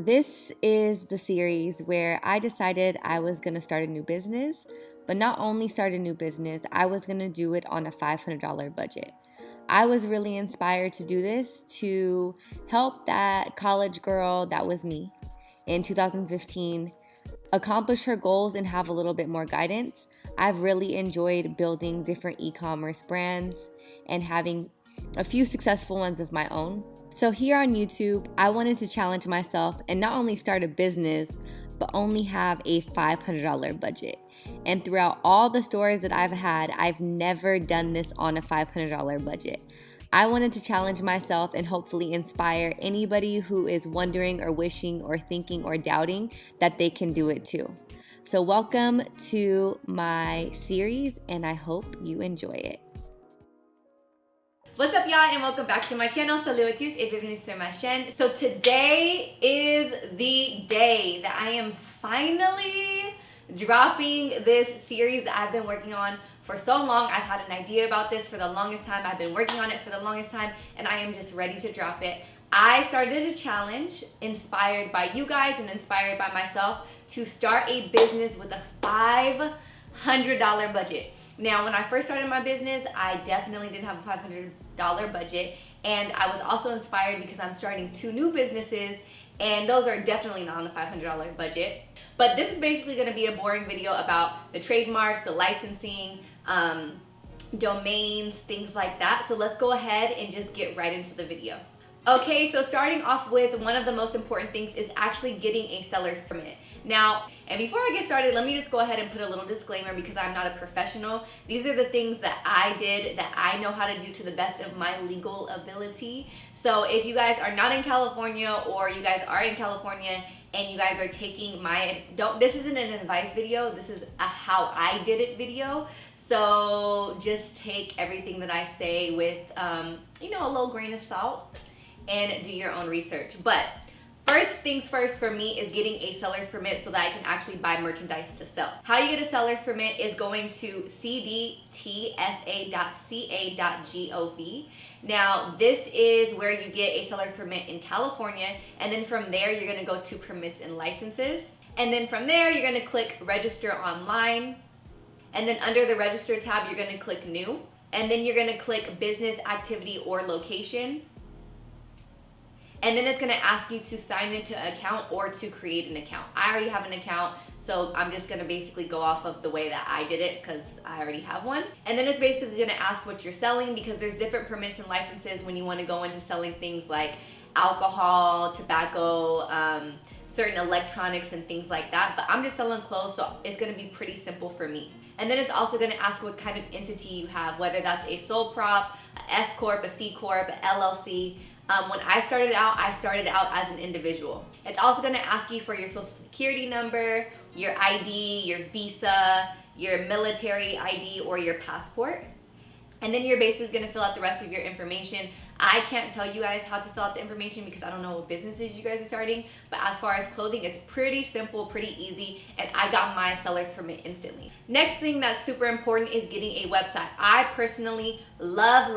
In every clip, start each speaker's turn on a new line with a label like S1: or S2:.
S1: This is the series where I decided I was going to start a new business, but not only start a new business, I was going to do it on a $500 budget. I was really inspired to do this to help that college girl that was me in 2015 accomplish her goals and have a little bit more guidance. I've really enjoyed building different e-commerce brands and having a few successful ones of my own. So here on YouTube, I wanted to challenge myself and not only start a business, but only have a $500 budget. And throughout all the stores that I've had, I've never done this on a $500 budget. I wanted to challenge myself and hopefully inspire anybody who is wondering or wishing or thinking or doubting that they can do it too. So welcome to my series, and I hope you enjoy it.
S2: What's up, y'all, and welcome back to my channel. Salut à tous et bienvenue sur ma chaîne. So today is the day that I am finally dropping this series that I've been working on for so long. I've had an idea about this for the longest time. I've been working on it for the longest time, and I am just ready to drop it. I started a challenge inspired by you guys and inspired by myself to start a business with a $500 budget. Now, when I first started my business, I definitely didn't have a $500 budget, and I was also inspired because I'm starting 2 new businesses, and those are definitely not on a $500 budget. But this is basically going to be a boring video about the trademarks, the licensing, domains, things like that. So let's go ahead and just get right into the video. Okay, so starting off with one of the most important things is actually getting a seller's permit. Now, and before I get started, let me just go ahead and put a little disclaimer because I'm not a professional. These are the things that I did that I know how to do to the best of my legal ability. So if you guys are not in California, or you guys are in California and you guys are taking this isn't an advice video, this is a how I did it video. So just take everything that I say with, a little grain of salt and do your own research. But first things first for me is getting a seller's permit so that I can actually buy merchandise to sell. How you get a seller's permit is going to cdtfa.ca.gov. Now, this is where you get a seller's permit in California, and then from there you're gonna go to permits and licenses. And then from there you're gonna click register online. And then under the register tab, you're gonna click new. And then you're gonna click business activity or location. And then it's gonna ask you to sign into an account or to create an account. I already have an account, so I'm just gonna basically go off of the way that I did it because I already have one. And then it's basically gonna ask what you're selling, because there's different permits and licenses when you wanna go into selling things like alcohol, tobacco, certain electronics and things like that. But I'm just selling clothes, so it's gonna be pretty simple for me. And then it's also gonna ask what kind of entity you have, whether that's a sole prop, a S Corp, a C Corp, a LLC. When I started out as an individual. It's also gonna ask you for your social security number, your ID, your visa, your military ID, or your passport. And then you're basically gonna fill out the rest of your information. I can't tell you guys how to fill out the information because I don't know what businesses you guys are starting, but as far as clothing, it's pretty simple, pretty easy, and I got my seller's permit instantly. Next thing that's super important is getting a website. I personally love,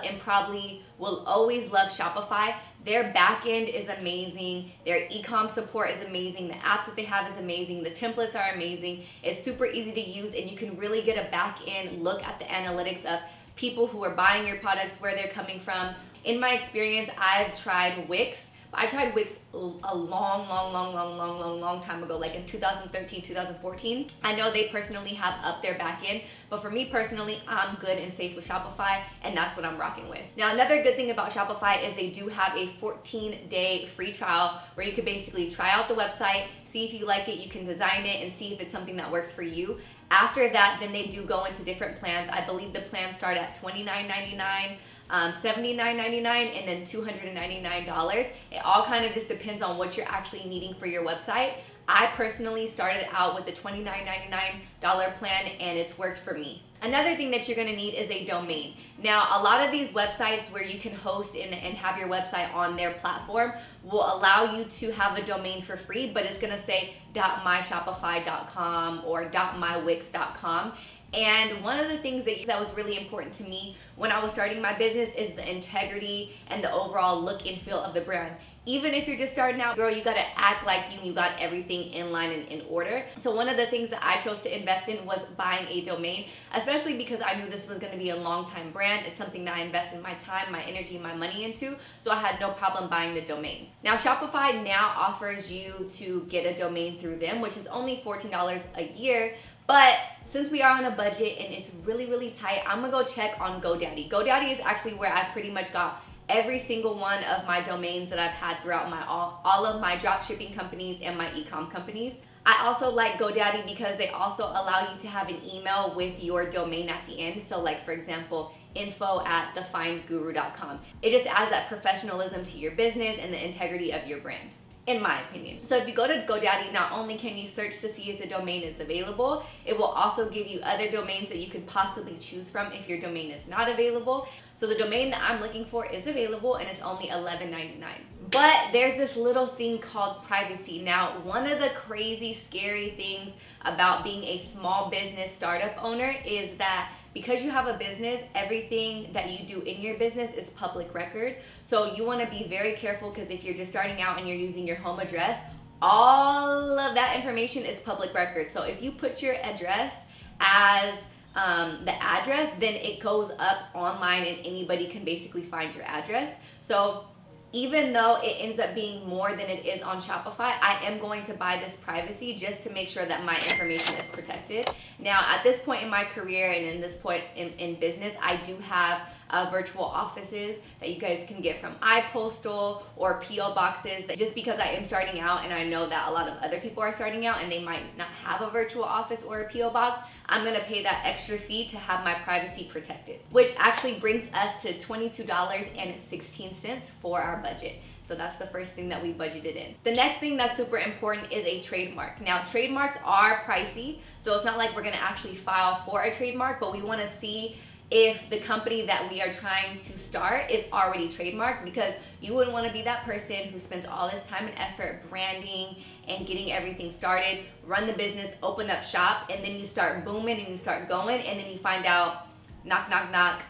S2: and probably will always love Shopify. Their back end is amazing. Their e-com support is amazing. The apps that they have is amazing. The templates are amazing. It's super easy to use, and you can really get a back end look at the analytics of people who are buying your products, where they're coming from. In my experience, I've tried Wix. I tried Wix a long time ago, like in 2013, 2014. I know they personally have up their back end, but for me personally, I'm good and safe with Shopify, and that's what I'm rocking with. Now, another good thing about Shopify is they do have a 14-day free trial where you could basically try out the website, see if you like it, you can design it, and see if it's something that works for you. After that, then they do go into different plans. I believe the plans start at $29.99, $79.99, and then $299. It all kind of just depends on what you're actually needing for your website. I personally started out with the $29.99 plan, and it's worked for me. Another thing that you're gonna need is a domain. Now, a lot of these websites where you can host and have your website on their platform will allow you to have a domain for free, but it's gonna say .myshopify.com or .mywix.com. And one of the things that was really important to me when I was starting my business is the integrity and the overall look and feel of the brand. Even if you're just starting out, girl, you gotta act like you got everything in line and in order. So one of the things that I chose to invest in was buying a domain, especially because I knew this was gonna be a long time brand. It's something that I invested my time, my energy, my money into, so I had no problem buying the domain. Now Shopify now offers you to get a domain through them, which is only $14 a year, but since we are on a budget and it's really, really tight, I'm gonna go check on GoDaddy. GoDaddy is actually where I pretty much got every single one of my domains that I've had throughout my all of my drop shipping companies and my e-com companies. I also like GoDaddy because they also allow you to have an email with your domain at the end. So like, for example, info@thefindguru.com. It just adds that professionalism to your business and the integrity of your brand, in my opinion. So if you go to GoDaddy, not only can you search to see if the domain is available, it will also give you other domains that you could possibly choose from if your domain is not available. So the domain that I'm looking for is available and it's only $11.99. But there's this little thing called privacy. Now, one of the crazy, scary things about being a small business startup owner is that because you have a business, everything that you do in your business is public record. So you want to be very careful, because if you're just starting out and you're using your home address, all of that information is public record. So if you put your address as the address, then it goes up online and anybody can basically find your address. So even though it ends up being more than it is on Shopify, I am going to buy this privacy just to make sure that my information is protected. Now, at this point in my career and in this point in business, I do have virtual offices that you guys can get from iPostal or PO boxes. Just because I am starting out and I know that a lot of other people are starting out and they might not have a virtual office or a PO box, I'm gonna pay that extra fee to have my privacy protected, which actually brings us to $22.16 for our budget. So that's the first thing that we budgeted in. The next thing that's super important is a trademark. Now, trademarks are pricey, so it's not like we're gonna actually file for a trademark, but we wanna see if the company that we are trying to start is already trademarked, because you wouldn't want to be that person who spends all this time and effort branding and getting everything started, run the business, open up shop, and then you start booming and you start going, and then you find out, knock, knock, knock,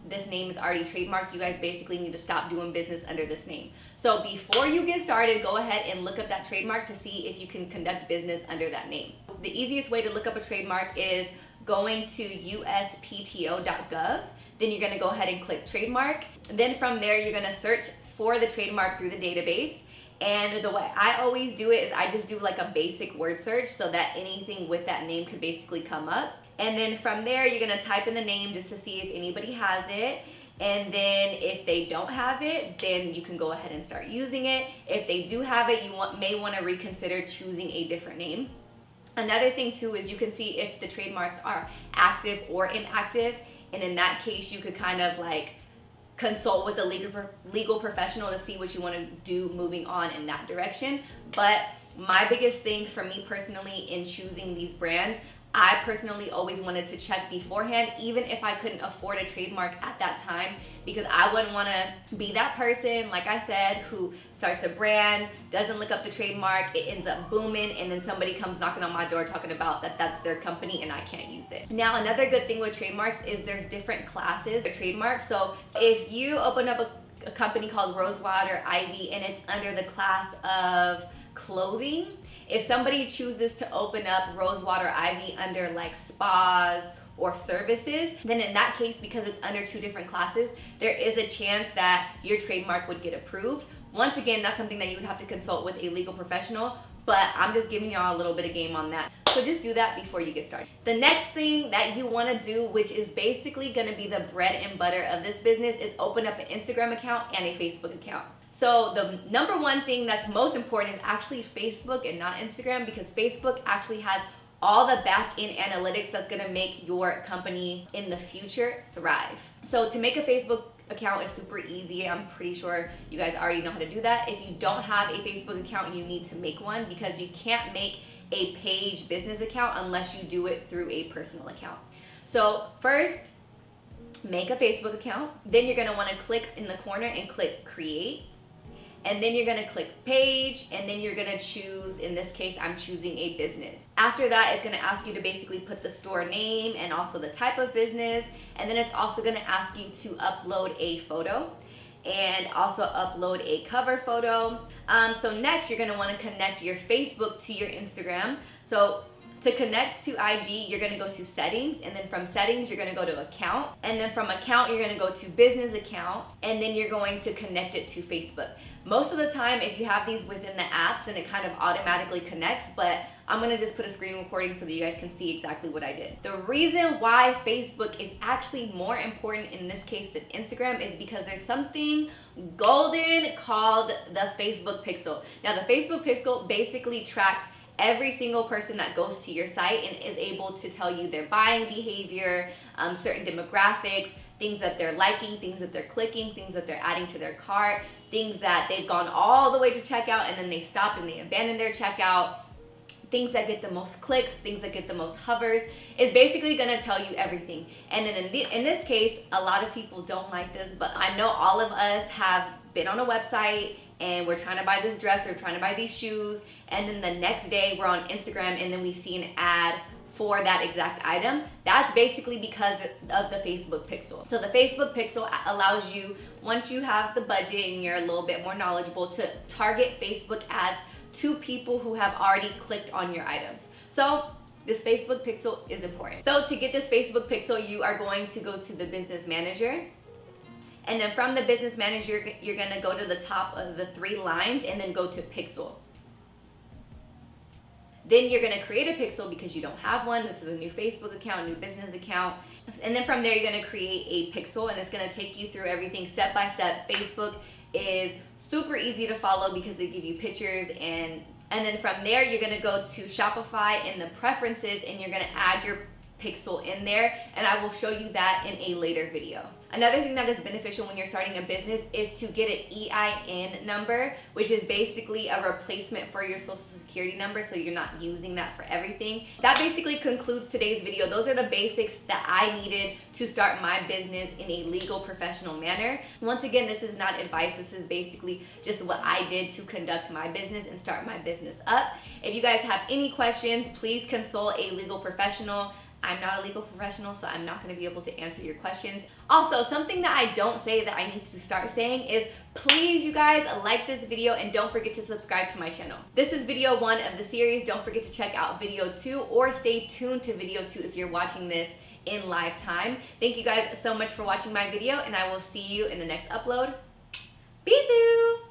S2: this name is already trademarked. You guys basically need to stop doing business under this name. So before you get started, go ahead and look up that trademark to see if you can conduct business under that name. The easiest way to look up a trademark is going to uspto.gov. Then you're gonna go ahead and click trademark. Then from there, you're gonna search for the trademark through the database. And the way I always do it is I just do like a basic word search so that anything with that name could basically come up. And then from there, you're gonna type in the name just to see if anybody has it. And then if they don't have it, then you can go ahead and start using it. If they do have it, you may wanna reconsider choosing a different name. Another thing too is you can see if the trademarks are active or inactive, and in that case you could kind of like consult with a legal professional to see what you want to do moving on in that direction. But my biggest thing for me personally in choosing these brands, I personally always wanted to check beforehand, even if I couldn't afford a trademark at that time, because I wouldn't want to be that person, like I said, who starts a brand, doesn't look up the trademark, it ends up booming, and then somebody comes knocking on my door talking about that that's their company and I can't use it. Now, another good thing with trademarks is there's different classes of trademarks. So if you open up a company called Rosewater Ivy and it's under the class of clothing, if somebody chooses to open up Rosewater Ivy under like spas or services, then in that case, because it's under two different classes, there is a chance that your trademark would get approved. Once again, that's something that you would have to consult with a legal professional, but I'm just giving y'all a little bit of game on that. So just do that before you get started. The next thing that you want to do, which is basically going to be the bread and butter of this business, is open up an Instagram account and a Facebook account. So the number one thing that's most important is actually Facebook and not Instagram, because Facebook actually has all the back-end analytics that's gonna make your company in the future thrive. So to make a Facebook account is super easy. I'm pretty sure you guys already know how to do that. If you don't have a Facebook account, you need to make one, because you can't make a page business account unless you do it through a personal account. So first, make a Facebook account. Then you're gonna wanna click in the corner and click create. And then you're gonna click page, and then you're gonna choose, in this case, I'm choosing a business. After that, it's gonna ask you to basically put the store name and also the type of business, and then it's also gonna ask you to upload a photo. and also upload a cover photo. So next, you're gonna wanna connect your Facebook to your Instagram. So to connect to IG, you're gonna go to settings, and then from settings, you're gonna go to account, and then from account, you're gonna go to business account, and then you're going to connect it to Facebook. Most of the time, if you have these within the apps, then it kind of automatically connects, but I'm gonna just put a screen recording so that you guys can see exactly what I did. The reason why Facebook is actually more important in this case than Instagram is because there's something golden called the Facebook Pixel. Now, the Facebook Pixel basically tracks every single person that goes to your site and is able to tell you their buying behavior, certain demographics, things that they're liking, things that they're clicking, things that they're adding to their cart, things that they've gone all the way to checkout and then they stopped and they abandoned their checkout, things that get the most clicks, things that get the most hovers. It's basically gonna tell you everything. And then in this case, a lot of people don't like this, but I know all of us have been on a website and we're trying to buy this dress or trying to buy these shoes, and then the next day we're on Instagram and then we see an ad for that exact item. That's basically because of the Facebook Pixel. So the Facebook Pixel allows you, once you have the budget and you're a little bit more knowledgeable, to target Facebook ads to people who have already clicked on your items. So this Facebook Pixel is important. So to get this Facebook Pixel, you are going to go to the Business Manager. And then from the Business Manager, you're gonna go to the top of the 3 lines and then go to Pixel. Then you're gonna create a pixel because you don't have one. This is a new Facebook account, new business account. And then from there, you're gonna create a pixel and it's gonna take you through everything step by step. Facebook is super easy to follow because they give you pictures, and then from there, you're gonna go to Shopify in the preferences and you're gonna add your pixel in there, and I will show you that in a later video. Another thing that is beneficial when you're starting a business is to get an EIN number, which is basically a replacement for your social security number, so you're not using that for everything. That basically concludes today's video. Those are the basics that I needed to start my business in a legal, professional manner. Once again, this is not advice. This is basically just what I did to conduct my business and start my business up. If you guys have any questions, please consult a legal professional. I'm not a legal professional, so I'm not gonna be able to answer your questions. Also, something that I don't say that I need to start saying is, please, you guys, like this video and don't forget to subscribe to my channel. This is video 1 of the series. Don't forget to check out video 2 or stay tuned to video 2 if you're watching this in live time. Thank you guys so much for watching my video, and I will see you in the next upload. Bisous!